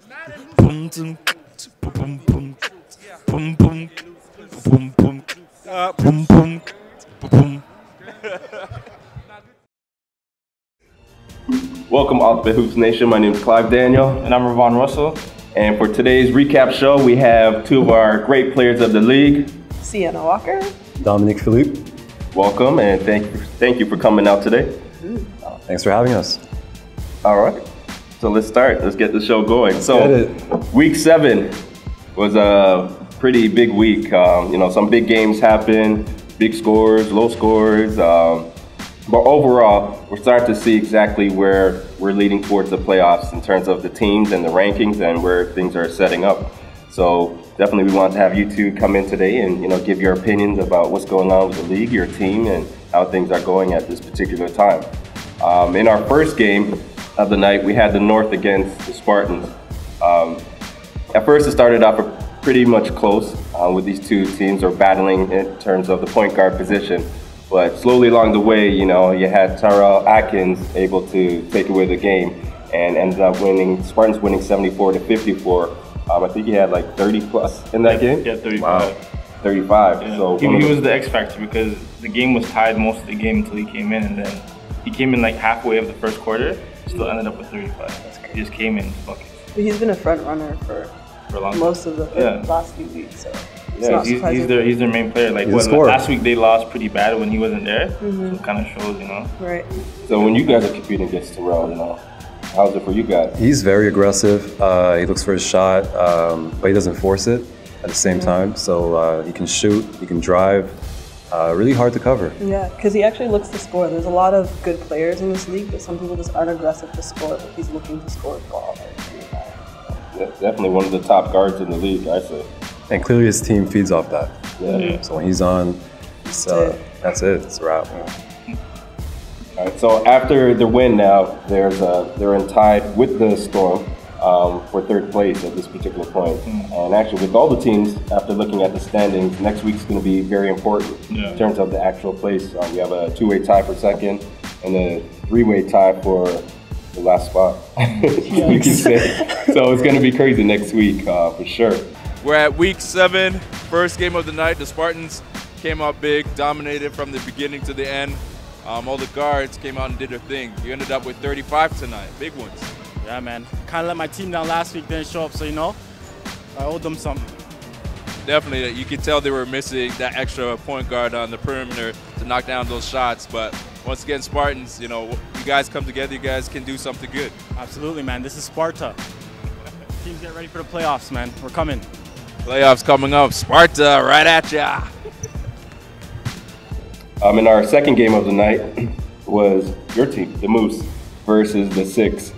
Boom, boom, boom, boom, boom, boom, boom, boom, boom, boom, boom. Welcome, Off the Hoops Nation. My name is Clive Daniel. And I'm Rovonn Russell. And for today's recap show, we have two of our great players of the league. Sienna Walker. Dominic Philippe. Welcome, and thank you for coming out today. Thanks for having us. All right, so let's start. Let's get the show going. Week 7 was a pretty big week. Some big games happened, big scores, low scores. But overall, we're starting to see exactly where we're leading towards the playoffs in terms of the teams and the rankings and where things are setting up. So definitely we want to have you two come in today and give your opinions about what's going on with the league, your team, and how things are going at this particular time. In our first game of the night, we had the North against the Spartans. At first, it started off pretty much close with these two teams are battling in terms of the point guard position. But slowly along the way, you had Tyrell Atkins able to take away the game and ended up winning, Spartans winning 74-54. I think he had like 30 plus in that game. Yeah, 35. Wow. 35. Yeah. So he was the X factor because the game was tied most of the game until he came in, and then he came in like halfway of the first quarter, still ended up with 35. He just came in buckets. But he's been a front runner for most of the last few weeks. So yeah, he's their main player. Like last week they lost pretty bad when he wasn't there. So it kind of shows, Right. So when you guys are competing against Tyrell, how's it for you guys? He's very aggressive. He looks for his shot, but he doesn't force it at the same time. So he can shoot, he can drive. Really hard to cover. Yeah, because he actually looks to score. There's a lot of good players in this league, but some people just aren't aggressive to score, but he's looking to score the ball. Yeah, definitely one of the top guards in the league, I say. And clearly his team feeds off that. Yeah. So when he's on, that's it. It's a wrap. All right, so after the win now, they're in tied with the Storm for third place at this particular point. And actually, with all the teams, after looking at the standings, next week's going to be very important in terms of the actual place. We have a two-way tie for second and a three-way tie for the last spot, you can say. So it's going to be crazy next week for sure. We're at week 7, first game of the night. The Spartans came out big, dominated from the beginning to the end. All the guards came out and did their thing. You ended up with 35 tonight, big ones. Yeah, man. Kind of let my team down last week, didn't show up, so I owed them something. Definitely, you could tell they were missing that extra point guard on the perimeter to knock down those shots. But once again, Spartans, you guys come together, you guys can do something good. Absolutely, man. This is Sparta. Teams get ready for the playoffs, man. We're coming. Playoffs coming up. Sparta, right at ya. In our second game of the night was your team, the Moose, versus the Six.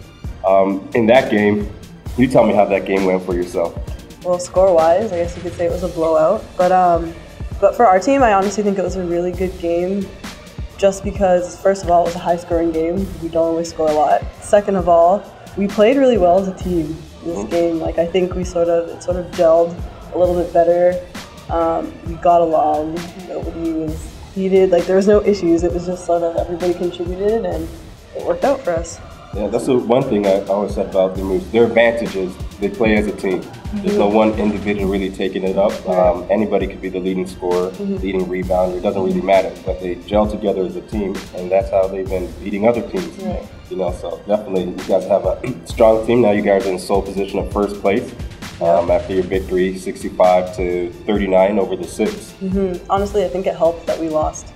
In that game, you tell me how that game went for yourself. Well, score-wise, I guess you could say it was a blowout. But for our team, I honestly think it was a really good game just because, first of all, it was a high-scoring game. We don't always score a lot. Second of all, we played really well as a team this game. Like, I think it sort of gelled a little bit better. We got along. Nobody was heated. Like, there was no issues. It was just sort of everybody contributed, and it worked out for us. Yeah, that's the one thing I always said about the Moose. Their advantage is they play as a team. There's no one individual really taking it up. Anybody could be the leading scorer, leading rebounder. It doesn't really matter. But they gel together as a team, and that's how they've been beating other teams. Right. So definitely you guys have a strong team. Now you guys are in sole position of first place after your victory, 65-39 over the Six. Honestly, I think it helped that we lost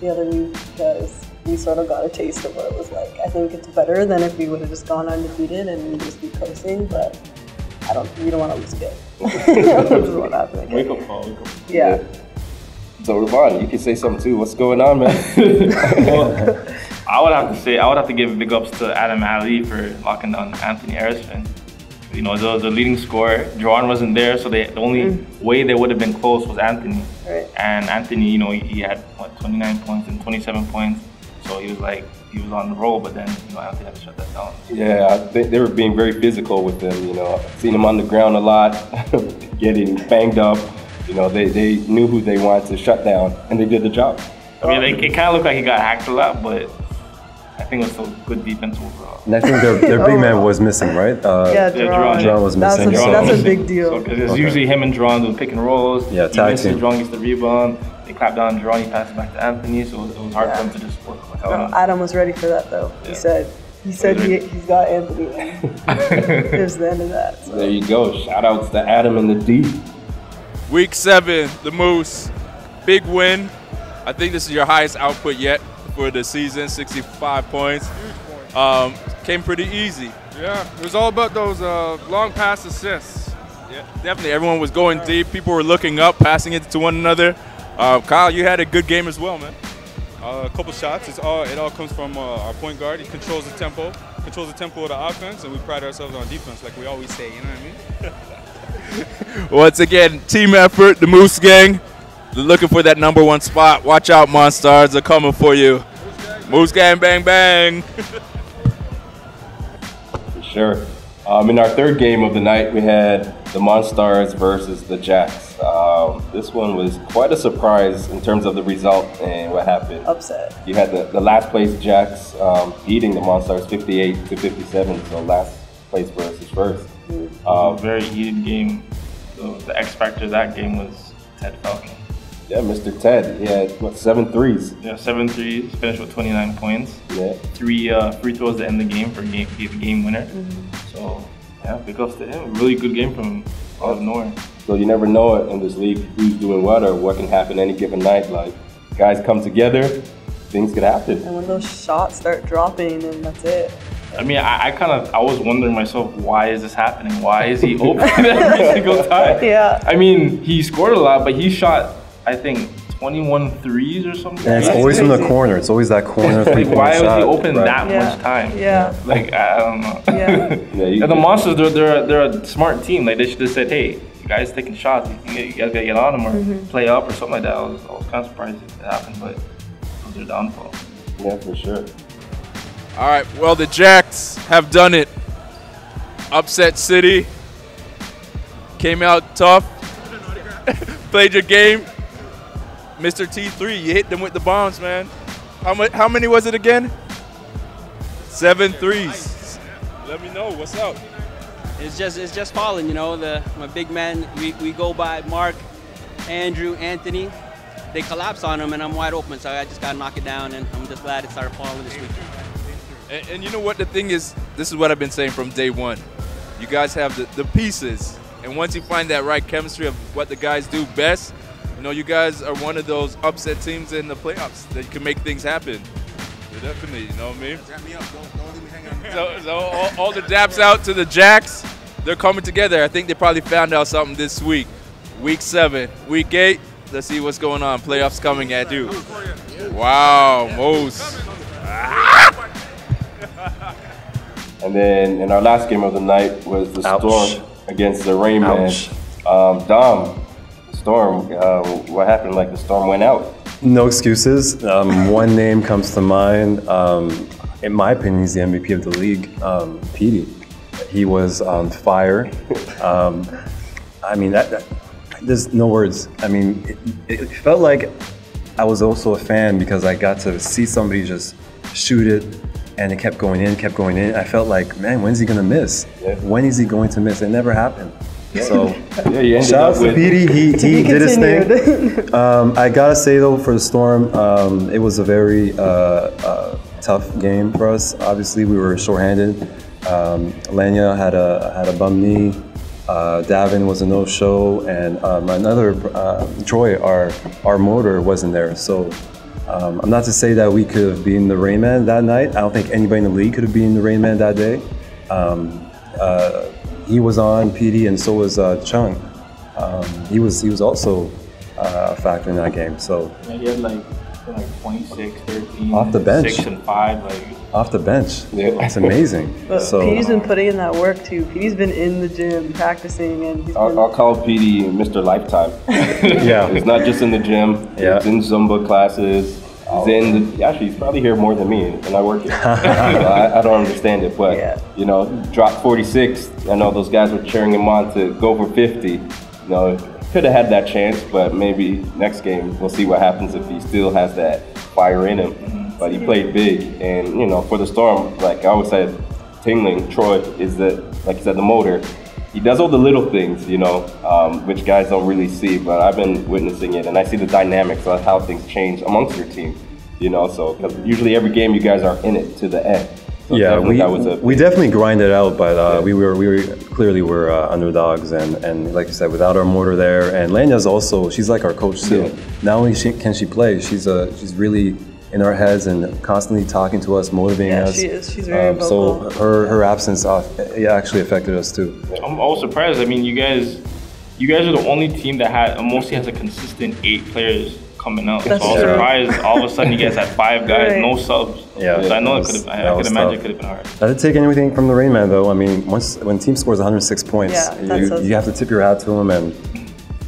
the other week because we sort of got a taste of what it was like. I think it's better than if we would have just gone undefeated and we'd just be coasting, but we don't want to lose again. This is what happened again. Wake up call. Yeah. So Rovonn, you can say something too. What's going on, man? Well, I would have to give big ups to Adam Ali for locking down Anthony Harrison. The leading scorer. Rovonn wasn't there, so the only way they would have been close was Anthony. Right. And Anthony, he had 29 points and 27 points. So he was on the roll, but then Anthony had to shut that down. Yeah, I think they were being very physical with him. I've seen him on the ground a lot, getting banged up. They knew who they wanted to shut down, and they did the job. I mean, it kind of looked like he got hacked a lot, but I think it was still good defense overall. And I think their big man was missing, right? Yeah, Rovonn. Rovonn was missing. That's a big deal. Because it's usually him and Rovonn doing pick and rolls. Yeah, he tag misses, team. Rovonn gets the rebound. They clap down on Rovonn, he passes back to Anthony, so it was hard for them to just work without him. Adam was ready for that though. Yeah. He said he's got Anthony. It was the end of that. So. There you go. Shout outs to Adam and the D. Week 7, the Moose, big win. I think this is your highest output yet for the season, 65 points. Came pretty easy. Yeah, it was all about those long pass assists. Yeah, definitely. Everyone was going deep. People were looking up, passing it to one another. Kyle, you had a good game as well, man. A couple shots. It all comes from our point guard. He controls the tempo of the offense, and we pride ourselves on defense, like we always say. You know what I mean? Once again, team effort. The Moose gang, they're looking for that #1 spot. Watch out, Monstars. They're coming for you. Moose gang, bang, bang. For sure. In our third game of the night, we had the Monstars versus the Jacks. This one was quite a surprise in terms of the result and what happened. Upset. You had the last place Jacks beating the Monstars 58-57, so last place versus first. A very heated game. So the X factor of that game was Ted Falcon. Yeah, Mr. Ted, he had, 7 threes? Yeah, 7 threes, finished with 29 points. Yeah. 3 free throws to end the game for the game winner. So, yeah, big ups to him. Really good game from out of nowhere. So you never know it in this league who's doing what or what can happen any given night. Like, guys come together, things could happen. And when those shots start dropping, then that's it. I mean, I was wondering myself, why is this happening? Why is he open every single time? Yeah. I mean, he scored a lot, but he shot, I think, 21 threes or something. And it's That's always from the crazy. corner. It's always that corner. Like, why was shot. he open Right. that much time? Yeah. Like, I don't know. Yeah. Yeah, And the Monsters, they're a smart team. Like, they should have said, hey, you guys taking shots, you guys gotta get on them or play up or something like that. I was kind of surprised it happened, but it was their downfall. Yeah, for sure. All right, well, the Jacks have done it. Upset City. Came out tough. Played your game. Mr. T3, you hit them with the bombs, man. How many was it again? 7 threes. Let me know, what's up? It's just falling, you know. My big man, we go by Mark, Andrew, Anthony. They collapse on him, and I'm wide open, so I just got to knock it down, and I'm just glad it started falling this week. And you know what the thing is? This is what I've been saying from day one. You guys have the pieces, and once you find that right chemistry of what the guys do best, you know, you guys are one of those upset teams in the playoffs that can make things happen. You're definitely, you know what I mean? Wrap me up, don't leave me hanging. So all the daps out to the Jacks. They're coming together. I think they probably found out something this week. Week 7, week 8. Let's see what's going on. Playoffs coming at you. Wow, Moose. And then in our last game of the night was the Storm against the Rainman. Dom, Storm, what happened? Like the Storm went out. No excuses. One name comes to mind. In my opinion, he's the MVP of the league, Petey. He was on fire. I mean, there's no words. I mean, it felt like I was also a fan because I got to see somebody just shoot it, and it kept going in, kept going in. I felt like, man, when's he gonna miss? Yeah. When is he going to miss? It never happened. So, Yeah, you ended shout out up to with Petey. He did his thing. continued. I gotta say though, for the Storm, it was a very tough game for us. Obviously, we were shorthanded. Lenya had a bum knee. Davin was a no-show, and another Troy, our motor, wasn't there. So I'm not to say that we could have been the Rainman that night. I don't think anybody in the league could have been the Rainman that day. He was on PD, and so was Chung. He was also a factor in that game. So Yeah, he had like 26, 13, Off the bench. 6 and 5. Like, off the bench, Yeah. it's amazing. But So Petey's been putting in that work too. Petey's been in the gym practicing, and he's been. I'll call PD Mr. Lifetime. yeah, It's not just in the gym. Yeah. It's in Zumba classes. He's in actually, he's probably here more than me, and I work here. I don't understand it, but Yeah. you know, drop 46. I know those guys were cheering him on to go for 50. You know, could have had that chance, but maybe next game we'll see what happens if he still has that fire in him. but he played big. And, you know, for the Storm, like I always said, Tingling, Troy, is the, like you said, the motor. He does all the little things, you know, which guys don't really see, but I've been witnessing it, and I see the dynamics of how things change amongst your team, you know, so because usually every game you guys are in it to the end. So yeah, we definitely grinded out, but we clearly were underdogs, and like you said, without our motor there, and Lenya's also, she's like our coach too. Yeah. Not only can she play, she's really in our heads and constantly talking to us, motivating us. Yeah, she is. She's very vocal. So her absence actually affected us too. I'm all surprised. I mean, you guys are the only team that mostly has a consistent 8 players coming out. That's so I was true. surprised all of a sudden you guys had 5 guys, Right. no subs. Yeah, so I know I could imagine it could have been hard. That didn't take anything from the Rain Man though. I mean, when team scores 106 points, you have to tip your hat to him, and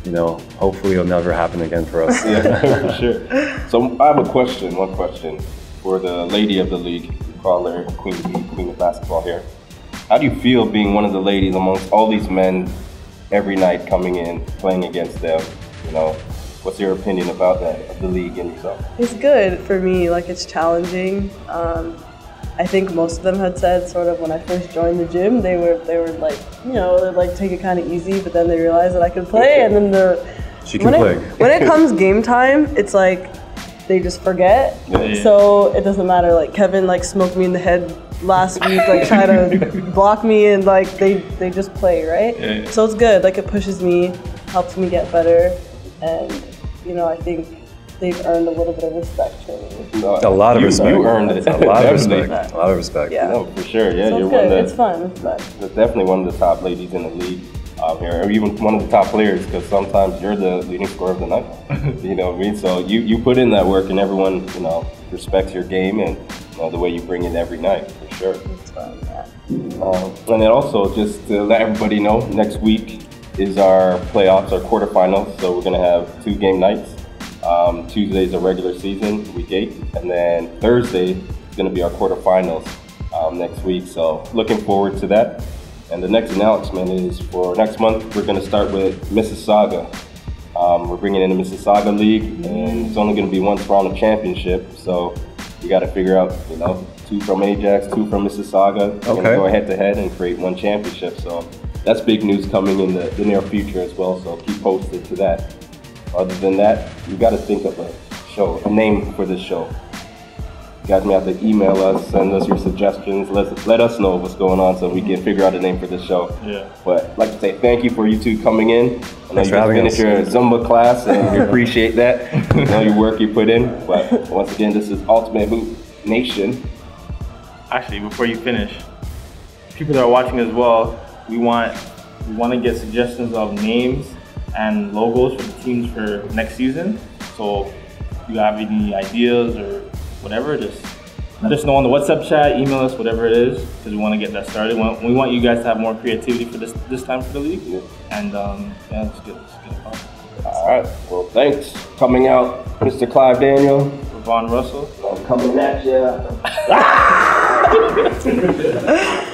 you know, hopefully it'll never happen again for us. Yeah, for sure. So I have one question for the lady of the league. We call her Queen of Basketball here. How do you feel being one of the ladies amongst all these men every night coming in, playing against them? You know, what's your opinion about that, of the league and yourself? It's good for me, like it's challenging. I think most of them had said sort of when I first joined the gym, they were like, you know, they'd like take it kind of easy, but then they realized that I could play, and then when it comes game time, it's like they just forget. Yeah. So it doesn't matter. Like Kevin like smoked me in the head last week, like try to block me, and like they just play, right? Yeah. So it's good. Like it pushes me, helps me get better, and you know, I think they've earned a little bit of respect for me. A lot of respect. You earned it. A lot of respect. A lot of respect. Yeah. No, for sure. Yeah, So you're it's one of good. the. It's fun. It's fun. You're definitely one of the top ladies in the league here, or even one of the top players, because sometimes you're the leading scorer of the night. You know what I mean? So you put in that work, and everyone, you know, respects your game and the way you bring it every night, for sure. It's fun. Yeah. And then also, just to let everybody know, next week is our playoffs, our quarterfinals. So we're gonna have 2 game nights. Tuesday's a regular season, week 8, and then Thursday is going to be our quarterfinals next week. So looking forward to that. And the next announcement is for next month, we're going to start with Mississauga. We're bringing in the Mississauga League, and it's only going to be one round of championship. So we got to figure out, you know, 2 from Ajax, 2 from Mississauga. We're going to go head to head and create one championship. So that's big news coming in the near future as well. So keep posted to that. Other than that, you got to think of a name for this show. You guys may have to email us, send us your suggestions, let us know what's going on so we can figure out a name for this show. Yeah. But I'd like to say thank you for you 2 coming in. I know Thanks you just finished your Zumba class, and we appreciate that. I know your work you put in. But once again, this is Ultimate Hoop Nation. Actually, before you finish, people that are watching as well, we want to get suggestions of names and logos for the teams for next season. So if you have any ideas or whatever, just let us know on the WhatsApp chat, email us, whatever it is, because we want to get that started. We want you guys to have more creativity for this time for the league. Yeah. And yeah, let's get it on. All right, well, thanks. Coming out, Mr. Clive Daniel. Rovonn Russell. I'm coming at you.